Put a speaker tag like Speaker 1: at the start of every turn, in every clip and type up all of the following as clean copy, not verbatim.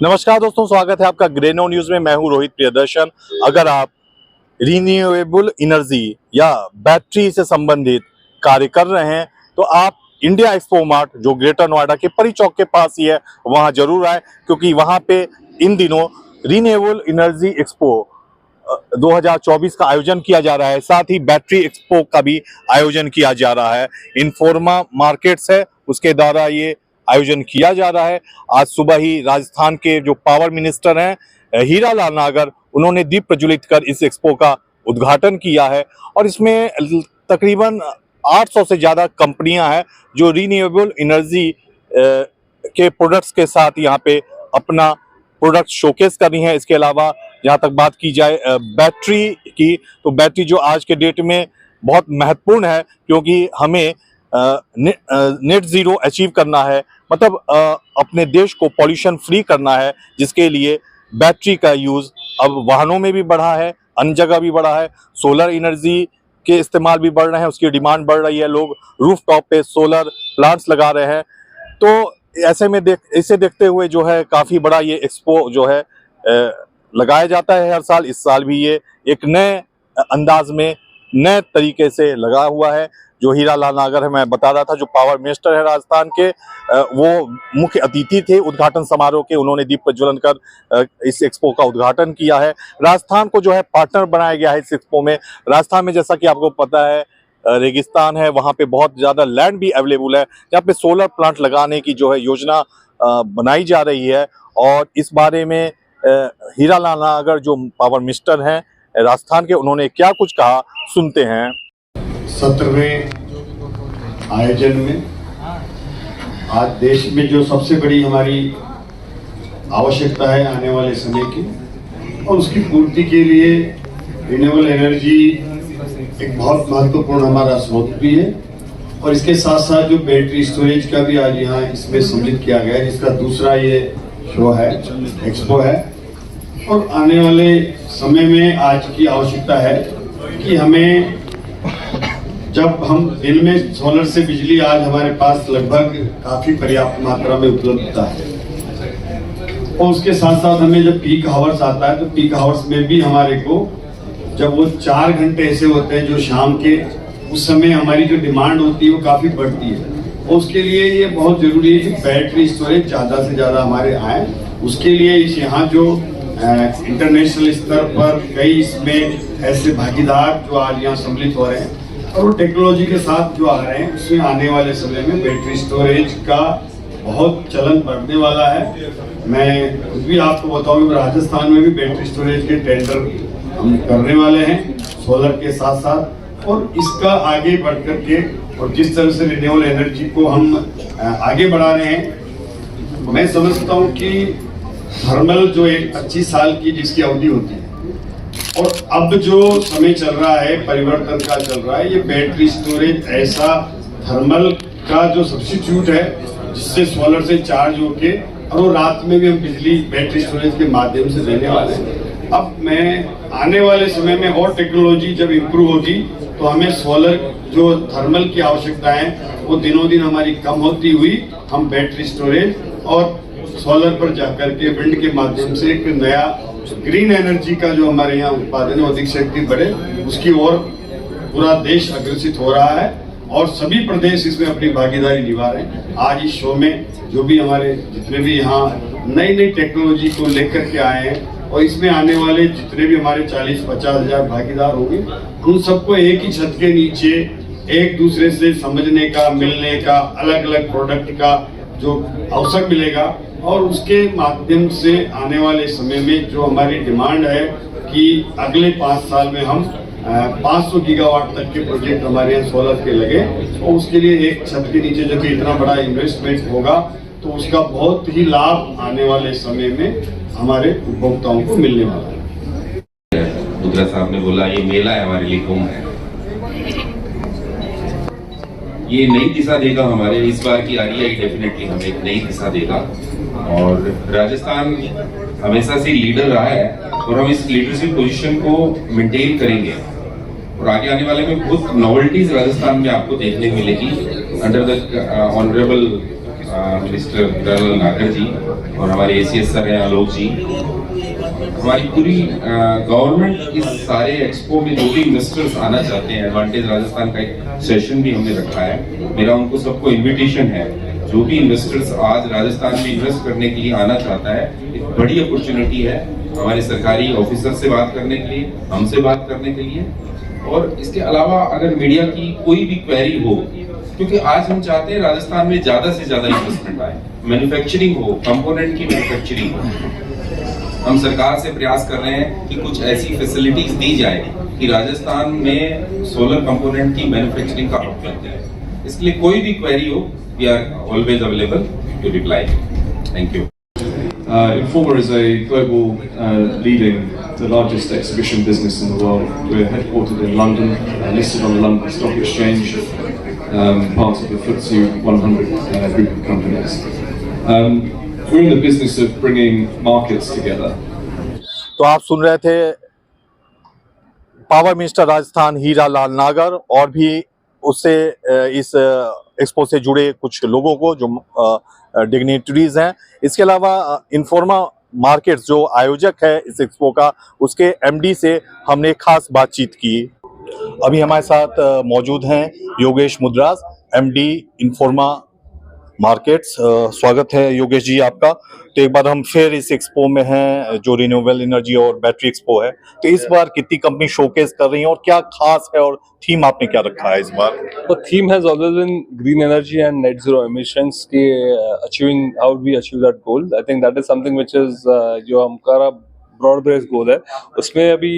Speaker 1: नमस्कार दोस्तों, स्वागत है आपका ग्रेनो न्यूज में। मैं हूं रोहित प्रियदर्शन। अगर आप रिन्यूएबल एनर्जी या बैटरी से संबंधित कार्य कर रहे हैं तो आप इंडिया एक्सपो मार्ट, जो ग्रेटर नोएडा के परी चौक के पास ही है, वहां जरूर आए, क्योंकि वहां पे इन दिनों रिन्यूएबल एनर्जी एक्सपो 2024 का आयोजन किया जा रहा है। साथ ही बैटरी एक्सपो का भी आयोजन किया जा रहा है। इन्फोर्मा मार्केट्स है, उसके द्वारा ये आयोजन किया जा रहा है। आज सुबह ही राजस्थान के जो पावर मिनिस्टर हैं हीरालाल नागर, उन्होंने दीप प्रज्वलित कर इस एक्सपो का उद्घाटन किया है। और इसमें तकरीबन 800 से ज़्यादा कंपनियां हैं जो रिन्यूएबल एनर्जी के प्रोडक्ट्स के साथ यहाँ पे अपना प्रोडक्ट शोकेस कर रही हैं। इसके अलावा जहाँ तक बात की जाए बैटरी की, तो बैटरी जो आज के डेट में बहुत महत्वपूर्ण है, क्योंकि हमें नेट ज़ीरो अचीव करना है, मतलब अपने देश को पॉल्यूशन फ्री करना है, जिसके लिए बैटरी का यूज़ अब वाहनों में भी बढ़ा है, अन्य जगह भी बढ़ा है। सोलर एनर्जी के इस्तेमाल भी बढ़ रहे हैं, उसकी डिमांड बढ़ रही है। लोग रूफ टॉप पे सोलर प्लांट्स लगा रहे हैं। तो ऐसे में इसे देखते हुए जो है काफ़ी बड़ा ये एक्सपो जो है लगाया जाता है हर साल। इस साल भी ये एक नए अंदाज में, नए तरीके से लगा हुआ है। जो हीरालाल नागर है, मैं बता रहा था, जो पावर मिनिस्टर है राजस्थान के, वो मुख्य अतिथि थे उद्घाटन समारोह के। उन्होंने दीप प्रज्वलन कर इस एक्सपो का उद्घाटन किया है। राजस्थान को जो है पार्टनर बनाया गया है इस एक्सपो में। राजस्थान में जैसा कि आपको पता है रेगिस्तान है, वहाँ पे बहुत ज़्यादा लैंड भी अवेलेबल है, जहाँ पे सोलर प्लांट लगाने की जो है योजना बनाई जा रही है। और इस बारे में हीरालाल नागर जो पावर मिनिस्टर हैं राजस्थान के, उन्होंने क्या कुछ कहा, सुनते हैं।
Speaker 2: 17वें आयोजन में आज देश में जो सबसे बड़ी हमारी आवश्यकता है आने वाले समय की, और उसकी पूर्ति के लिए रिन्यूएबल एनर्जी एक बहुत महत्वपूर्ण हमारा स्रोत भी है। और इसके साथ साथ जो बैटरी स्टोरेज का भी आज यहाँ इसमें सम्मिलित किया गया है, जिसका दूसरा ये शो है, एक्सपो है। और आने वाले समय में आज की आवश्यकता है कि हमें, जब हम दिन में सोलर से बिजली आज हमारे पास लगभग काफी पर्याप्त मात्रा में उपलब्धता है, और उसके साथ साथ हमें जब पीक हावर्स आता है, तो पीक हावर्स में भी हमारे को, जब वो 4 घंटे ऐसे होते हैं जो शाम के, उस समय हमारी जो डिमांड होती है वो काफी बढ़ती है। और उसके लिए ये बहुत जरूरी है कि बैटरी स्टोरेज ज्यादा से ज्यादा हमारे आए। उसके लिए इस यहाँ जो इंटरनेशनल स्तर पर कई इसमें ऐसे भागीदार जो आज यहाँ सम्मिलित हो रहे हैं, और वो टेक्नोलॉजी के साथ जो आ रहे हैं, उसमें आने वाले समय में बैटरी स्टोरेज का बहुत चलन बढ़ने वाला है। मैं खुद भी आपको बताऊं, राजस्थान में भी बैटरी स्टोरेज के टेंडर हम करने वाले हैं सोलर के साथ साथ। और इसका आगे बढ़ करके, और जिस तरह से रिन्यूएबल एनर्जी को हम आगे बढ़ा रहे हैं, मैं समझता हूं कि थर्मल जो एक 25 साल की जिसकी अवधि होती है, और अब जो समय चल रहा है, परिवर्तन का चल रहा है, ये बैटरी स्टोरेज ऐसा थर्मल का जो सब्स्टिट्यूट है, जिससे सोलर से चार्ज होके, और वो रात में भी हम बिजली बैटरी स्टोरेज के माध्यम से देने वाले हैं। अब मैं आने वाले समय में और टेक्नोलॉजी जब इम्प्रूव होगी, तो हमें सोलर जो थर्मल की आवश्यकता है वो दिनों दिन हमारी कम होती हुई, हम बैटरी स्टोरेज और सोलर पर जाकर के विंड के माध्यम से एक नया ग्रीन एनर्जी का जो हमारे यहाँ उत्पादन है, अधिक शक्ति बढ़े, उसकी ओर पूरा देश अग्रसित हो रहा है। और सभी प्रदेश इसमें अपनी भागीदारी निभा रहे हैं। आज इस शो में जो भी हमारे जितने भी यहाँ नई नई टेक्नोलॉजी को लेकर के आए हैं, और इसमें आने वाले जितने भी हमारे 40-50 हजार भागीदार होंगे, उन सबको एक ही छत के नीचे एक दूसरे से समझने का, मिलने का, अलग अलग प्रोडक्ट का जो अवसर मिलेगा। और उसके माध्यम से आने वाले समय में जो हमारी डिमांड है कि अगले 5 साल में हम 500 गीगावाट तक के प्रोजेक्ट हमारे यहाँ सोलर के लगे, और उसके लिए एक छत के नीचे जब इतना बड़ा इन्वेस्टमेंट होगा, तो उसका बहुत ही लाभ आने वाले समय में हमारे उपभोक्ताओं को मिलने वाला है।
Speaker 3: मुद्रा साहब ने बोला ये मेला है, हमारे लिए कुंभ है। ये नई दिशा देगा हमारे इस बार की REI, डेफिनेटली हमें एक नई दिशा देगा। और राजस्थान हमेशा से लीडर रहा है, और हम इस लीडरशिप पोजीशन को मेंटेन करेंगे। और आगे आने वाले में बहुत नॉवेल्टीज राजस्थान में आपको देखने को मिलेगी under the honourable minister Hiralal नागर जी और हमारे ACS सर हैं आलोक जी, हमारी पूरी गवर्नमेंट इस सारे एक्सपो में जो भी इन्वेस्टर्स आना चाहते हैं, एडवांटेज राजस्थान का एक सेशन भी हमने रखा है। मेरा उनको सबको इनविटेशन है, जो भी इन्वेस्टर्स आज राजस्थान में इन्वेस्ट करने के लिए आना चाहता है, एक बड़ी अपॉर्चुनिटी है हमारे सरकारी ऑफिसर से बात करने के लिए, हमसे बात करने के लिए। और इसके अलावा अगर मीडिया की कोई भी क्वेरी हो, क्योंकि आज हम चाहते हैं राजस्थान में ज्यादा से ज्यादा इन्वेस्टमेंट आए, मैन्युफैक्चरिंग हो, कंपोनेंट की मैन्युफैक्चरिंग हो। हम सरकार से प्रयास कर रहे हैं कि कुछ ऐसी फैसिलिटीज दी जाए कि राजस्थान में सोलर कंपोनेंट की मैन्युफैक्चरिंग का हब बन जाए। इसके लिए कोई भी क्वेरी हो, we are always available to reply. Thank you.
Speaker 4: Informa is a global leading the largest exhibition business in the world. We're headquartered in London, listed on the London Stock Exchange, part of the FTSE 100 group of companies. We're in the business of bringing markets together.
Speaker 1: तो आप सुन रहे थे power minister Rajasthan Hiralal नागर और भी उससे इस expo से जुड़े कुछ लोगों को जो डिग्नेटरीज हैं। इसके अलावा इन्फोर्मा मार्केट्स जो आयोजक है इस एक्सपो का, उसके MD से हमने खास बातचीत की। अभी हमारे साथ मौजूद हैं योगेश मुद्रास, MD इन्फोर्मा मार्केट्स। स्वागत है योगेश जी आपका। तो एक बार हम फिर इस एक्सपो में हैं जो रिन्यूएबल एनर्जी और बैटरी एक्सपो है, तो इस बार कितनी कंपनी शोकेस कर रही हैं और क्या खास है और थीम आपने क्या रखा है इस बार?
Speaker 5: The theme has always been green energy and net zero emissions के achieving, how we achieve that goal. I think that is something which is जो हमारा broad based goal है, उसमें अभी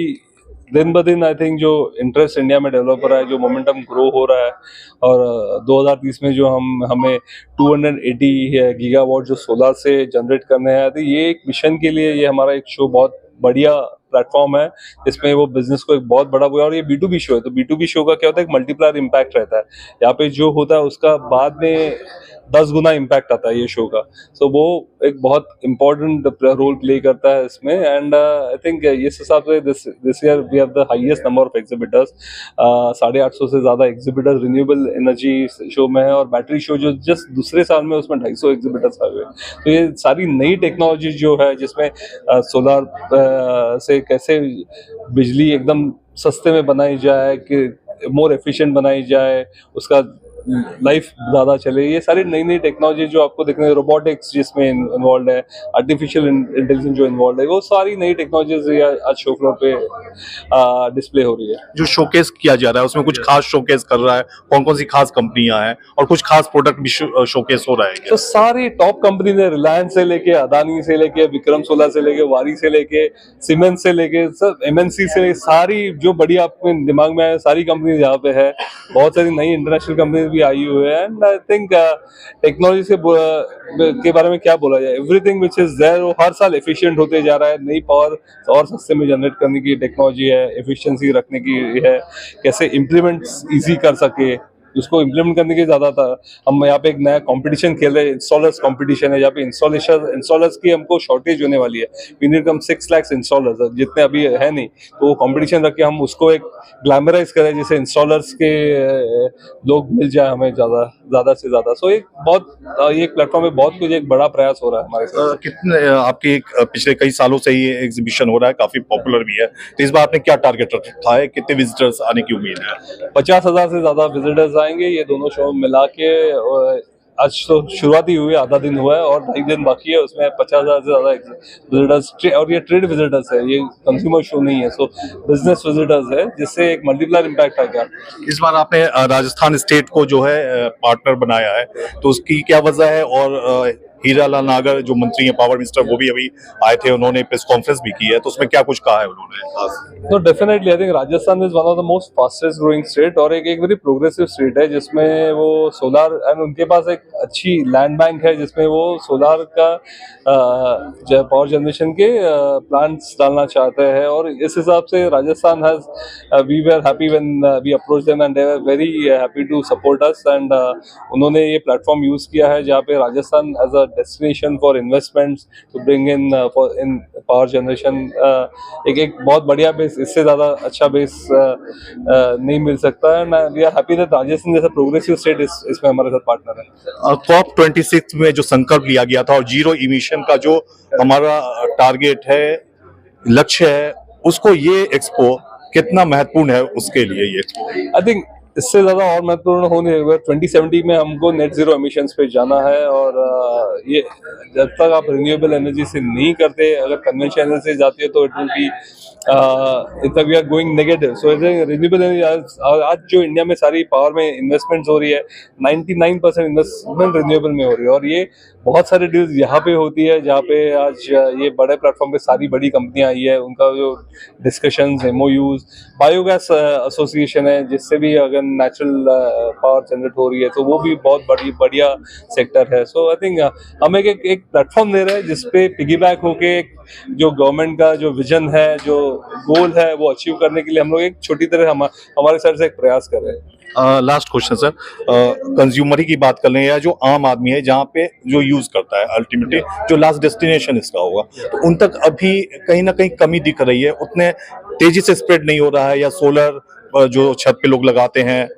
Speaker 5: दिन ब दिन आई थिंक जो इंटरेस्ट इंडिया में डेवलप हो रहा है, जो मोमेंटम ग्रो हो रहा है, और 2030 में जो हमें 280 गीगावाट जो सोलर से जनरेट करने हैं, तो ये एक मिशन के लिए ये हमारा एक शो बहुत बढ़िया प्लेटफॉर्म है, जिसमें वो बिजनेस को एक बहुत बड़ा हुआ। और ये B2B शो है, तो B2B शो का क्या होता है, एक मल्टीप्लायर इम्पैक्ट रहता है। यहाँ पे जो होता है उसका बाद में 10 गुना इम्पैक्ट आता है ये शो का। सो वो एक बहुत इम्पोर्टेंट रोल प्ले करता है इसमें। एंड आई थिंक इस हिसाब से this year we have the highest number of exhibitors, 850 से ज़्यादा एग्जिबिटर्स रिन्यूएबल एनर्जी शो में है। और बैटरी शो जो जस्ट दूसरे साल में उसमें 250 एग्जिबिटर्स आए हुए। तो ये सारी नई टेक्नोलॉजी जो है, जिसमें सोलर से कैसे बिजली एकदम सस्ते में बनाई जाए, कि मोर एफिशिएंट बनाई जाए, उसका लाइफ ज़्यादा चले, ये सारी नई नई टेक्नोलॉजी जो आपको देखने, रोबोटिक्स जिसमें इन्वॉल्व है, आर्टिफिशियल इंटेलिजेंस जो इन्वॉल्व है, वो सारी नई टेक्नोलॉजीज आज शो फ्लोर पे डिस्प्ले हो रही है।
Speaker 1: जो शोकेस किया जा रहा है उसमें कुछ खास शोकेस कर रहा है, कौन कौन सी खास कंपनियां हैं और कुछ खास प्रोडक्ट भी शोकेस हो रहा है क्या?
Speaker 5: तो सारी टॉप कंपनी ने, रिलायंस से लेके अदानी से लेके विक्रम सोलर से लेके वारी से लेके सीमेंस से लेके सब MNC से, सारी जो बड़ी आपके दिमाग में है सारी कंपनी यहाँ पे है। बहुत सारी नई इंटरनेशनल कंपनी भी आई हुई है। एंड आई थिंक टेक्नोलॉजी से के बारे में क्या बोला जाए, एवरीथिंग विच इज देयर वो हर साल एफिशिएंट होते जा रहा है। नई पावर और सस्ते में जनरेट करने की टेक्नोलॉजी है, एफिशिएंसी रखने की है, कैसे इम्प्लीमेंट इजी कर सके, उसको इम्प्लीमेंट करने की ज़्यादा था। हम यहाँ पे एक नया कंपटीशन खेल रहे हैं, इंस्टॉलर्स कंपटीशन है, जहाँ पे इंस्टॉलर्स की हमको शॉर्टेज होने वाली है। वी नीड कम 6 लाख इंस्टॉलर्स, जितने अभी है नहीं, तो वो कंपटीशन रख के हम उसको एक ग्लैमराइज करें, जिससे इंस्टॉलर्स के लोग मिल जाए हमें ज़्यादा से ज़्यादा। सो एक बहुत ये प्लेटफॉर्म में बहुत कुछ एक बड़ा प्रयास हो रहा है हमारे साथ।
Speaker 1: कितने आपके पिछले कई सालों से ये एग्जीबिशन हो रहा है, काफी पॉपुलर भी है, तो इस बार आपने क्या टारगेट रखा है, कितने विजिटर्स आने की उम्मीद है?
Speaker 5: 50,000 से ज़्यादा विजिटर्स आएंगे ये दोनों शो मिला के। आज तो शुरुआत ही हुई है, आधा दिन हुआ है और 2 दिन बाकी है, उसमें 50,000 से ज़्यादा विजिटर्स। और ये ट्रेड विजिटर्स है, ये कंज्यूमर शो नहीं है, सो बिजनेस विजिटर्स है, जिससे एक मल्टीप्लायर इम्पैक्ट आ गया।
Speaker 1: इस बार आपने राजस्थान स्टेट को जो है पार्टनर बनाया है, तो उसकी क्या वजह है? और हीरालाल नागर जो मंत्री हैं, पावर मिनिस्टर, वो भी अभी आए थे, उन्होंने प्रेस कॉन्फ्रेंस भी की है, तो उसमें क्या कुछ कहा है उन्होंने?
Speaker 5: तो definitely I think Rajasthan is one of the most fastest growing state, और एक वेरी प्रोग्रेसिव स्टेट है, जिसमें वो सोलर एंड उनके पास एक अच्छी लैंड बैंक है, जिसमें वो सोलर का पावर जनरेशन के प्लांट्स डालना चाहते हैं। और इस हिसाब से Rajasthan has we were happy when we approach them and they were very happy to support us. And उन्होंने ये प्लेटफॉर्म यूज किया है, जहाँ पे Rajasthan as a destination for investments to bring in power generation एक बहुत बढ़िया बेस, इससे ज़्यादा अच्छा बेस नहीं मिल सकता है। And we are happy that Rajasthan जैसा प्रोग्रेसिव स्टेट इसमें हमारे साथ पार्टनर है।
Speaker 1: COP26 में जो संकल्प लिया गया था और जीरो इमिशन का जो हमारा टारगेट है, लक्ष्य है, उसको ये एक्सपो कितना महत्वपूर्ण है उसके लिए ये?
Speaker 5: आई थिंक इससे ज्यादा और महत्वपूर्ण होने 2070 में हमको नेट जीरो एमिशंस पे जाना है। और ये जब तक आप रिन्यूएबल एनर्जी से नहीं करते, अगर कन्वेंशनल एनर्जी से जाती है तो इट विल बी तक we are going negative. So renewable energy आज जो इंडिया में सारी पावर में इन्वेस्टमेंट्स हो रही है, 99% इन्वेस्टमेंट रिन्यूएबल में हो रही है। और ये बहुत सारे डील्स यहाँ पे होती है जहाँ पे आज ये बड़े प्लेटफॉर्म पे सारी बड़ी कंपनियां आई है, उनका जो डिस्कशंस, MOUs, बायोगैस एसोसिएशन है जिससे भी अगर नेचुरल पावर जनरेट हो रही है तो वो भी बहुत बढ़िया सेक्टर है। सो आई थिंक हम एक प्लेटफॉर्म दे रहे हैं जिसपे पिगीबैक होके जो गवर्नमेंट का जो विजन है, जो गोल है, वो अचीव करने के लिए हम लोग एक छोटी तरह हमारे साइड से एक प्रयास कर रहे हैं।
Speaker 1: लास्ट क्वेश्चन सर, कंज्यूमर की बात कर लें या जो आम आदमी है जहाँ पे जो यूज करता है, अल्टीमेटली जो लास्ट डेस्टिनेशन इसका होगा, तो उन तक अभी कहीं ना कहीं कमी दिख रही है, उतने तेजी से स्प्रेड नहीं हो रहा है। या सोलर जो छत पे लोग लगाते हैं,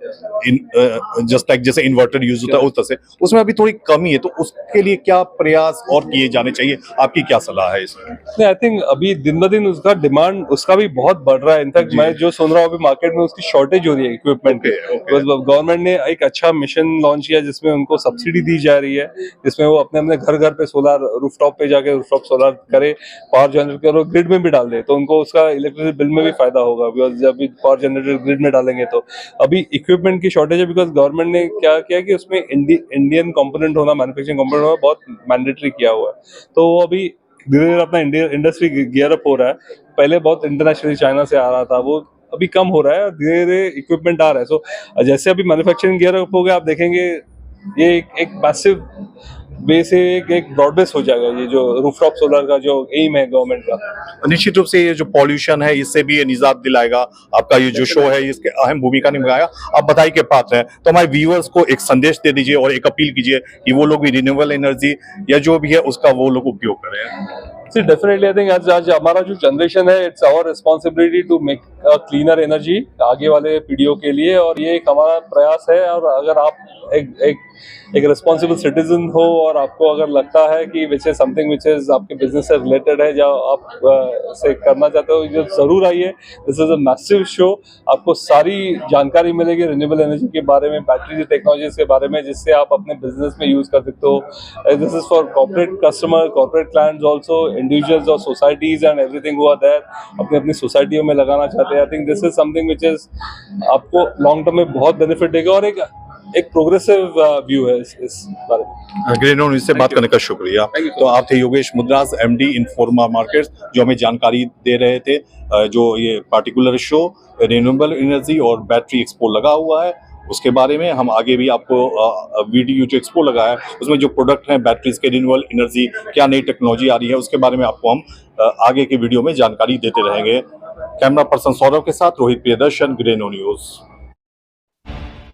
Speaker 1: जस्ट लाइक जैसे इन्वर्टर यूज होता है उस तरह से, उसमें अभी थोड़ी कमी है। तो उसके लिए क्या प्रयास और किए जाने चाहिए, आपकी क्या सलाह है इसमें?
Speaker 5: आई थिंक अभी दिन ब दिन उसका डिमांड उसका भी बहुत बढ़ रहा है। इनफैक्ट मैं जो सुन रहा हूँ अभी मार्केट में उसकी शॉर्टेज हो रही है इक्विपमेंट की। गवर्नमेंट ने एक अच्छा मिशन लॉन्च किया जिसमें उनको सब्सिडी दी जा रही है, जिसमें वो अपने घर घर पे सोलर रूफटॉप पे जाके रूफटॉप सोलर करे, पावर जनरेट करे और ग्रिड में भी डाल दे, तो उनको उसका इलेक्ट्रिसिटी बिल में भी फायदा होगा। बिकॉज जब पावर जनरेटर ग्रिड में डालेंगे तो अभी इक्विपमेंट की शॉर्टेज है, बिकॉज गवर्नमेंट ने क्या किया कि उसमें इंडियन कंपोनेंट होना, मैन्युफैक्चरिंग कंपोनेंट होना बहुत मैंडेटरी किया हुआ है। तो वो अभी धीरे धीरे अपना इंडस्ट्री गियर अप हो रहा है। पहले बहुत इंटरनेशनली चाइना से आ रहा था, वो अभी कम हो रहा है, धीरे धीरे इक्विपमेंट आ रहा है। सो जैसे अभी मैन्युफैक्चरिंग गियर अप हो गया, आप देखेंगे ये एक मैसिव वे से एक ब्रॉड बेस हो जाएगा ये जो रूफटॉप सोलर का जो एम है गवर्नमेंट का।
Speaker 1: निश्चित रूप से ये जो पॉल्यूशन है इससे भी ये निजात दिलाएगा। आपका ये जो शो है इसके अहम भूमिका निभाएगा, आप बधाई के पात्र हैं। तो हमारे व्यूअर्स को एक संदेश दे दीजिए और एक अपील कीजिए कि वो लोग भी रिन्यूएबल एनर्जी या जो भी है उसका वो लोग उपयोग करें।
Speaker 5: See, definitely, I think आज हमारा जो जनरेशन है, it's our responsibility to make a cleaner energy आगे वाले पीढ़ियों के लिए, और ये एक हमारा प्रयास है। और अगर आप एक रिस्पॉन्सिबल सिटीजन हो और आपको अगर लगता है कि which is something which is आपके बिजनेस से रिलेटेड है, या आप से करना चाहते हो, ये जरूर आइए। This is a massive show. आपको सारी जानकारी मिलेगी रिन्यूएबल एनर्जी के बारे में, बैटरी टेक्नोलॉजीज के बारे में, जिससे आप अपने बिजनेस में यूज कर सकते हो। This is for corporate customer, corporate clients also, individuals और societies and everything who are there, अपनी सोसाइटियों में लगाना चाहते हैं। I think this is something which is आपको लॉन्ग टर्म में बहुत बेनिफिट देगा, और एक प्रोग्रेसिव व्यू है इस बारे में।
Speaker 1: ग्रेनो न्यूज से बात करने का शुक्रिया। तो आप थे योगेश मुद्रास, MD इन्फोर्मा मार्केट्स, जो हमें जानकारी दे रहे थे जो ये पार्टिकुलर शो रिन्यूएबल एनर्जी और बैटरी एक्सपो लगा हुआ है उसके बारे में। हम आगे भी आपको वीडियो जो एक्सपो लगा है उसमें जो प्रोडक्ट हैं बैटरीज के, रिन्यूएबल एनर्जी, क्या नई टेक्नोलॉजी आ रही है, उसके बारे में आपको हम आगे के वीडियो में जानकारी देते रहेंगे। कैमरा पर्सन सौरभ के साथ रोहित प्रियदर्शन, ग्रेनो न्यूज।